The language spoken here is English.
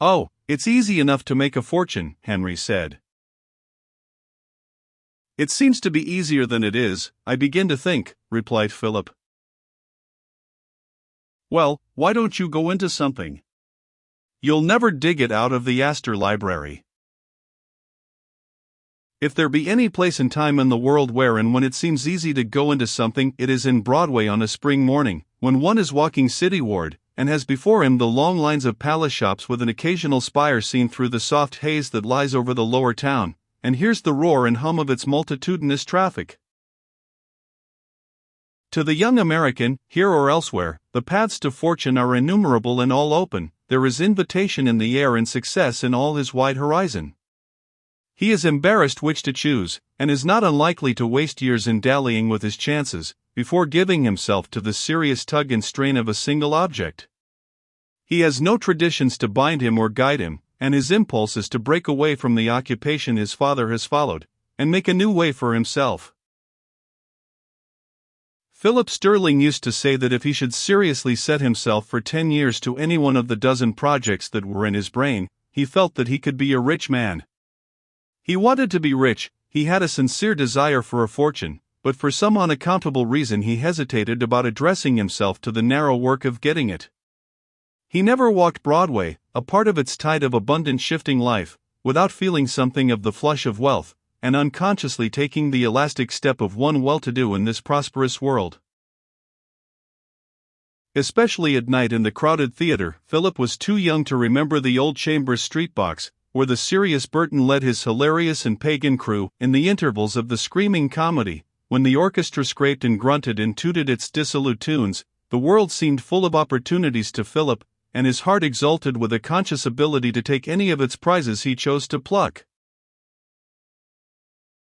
Oh, it's easy enough to make a fortune, Henry said. It seems to be easier than it is, I begin to think, replied Philip. Well, why don't you go into something? You'll never dig it out of the Astor Library. If there be any place and time in the world where and when it seems easy to go into something, it is in Broadway on a spring morning, when one is walking cityward, and has before him the long lines of palace shops with an occasional spire seen through the soft haze that lies over the lower town, and hears the roar and hum of its multitudinous traffic. To the young American, here or elsewhere, the paths to fortune are innumerable and all open. There is invitation in the air and success in all his wide horizon. He is embarrassed which to choose, and is not unlikely to waste years in dallying with his chances, before giving himself to the serious tug and strain of a single object. He has no traditions to bind him or guide him, and his impulse is to break away from the occupation his father has followed, and make a new way for himself. Philip Sterling used to say that if he should seriously set himself for 10 years to any one of the dozen projects that were in his brain, he felt that he could be a rich man. He wanted to be rich, he had a sincere desire for a fortune, but for some unaccountable reason he hesitated about addressing himself to the narrow work of getting it. He never walked Broadway, a part of its tide of abundant shifting life, without feeling something of the flush of wealth, and unconsciously taking the elastic step of one well-to-do in this prosperous world. Especially at night in the crowded theater, Philip was too young to remember the old Chambers Street box, where the serious Burton led his hilarious and pagan crew. In the intervals of the screaming comedy, when the orchestra scraped and grunted and tooted its dissolute tunes, the world seemed full of opportunities to Philip, and his heart exulted with a conscious ability to take any of its prizes he chose to pluck.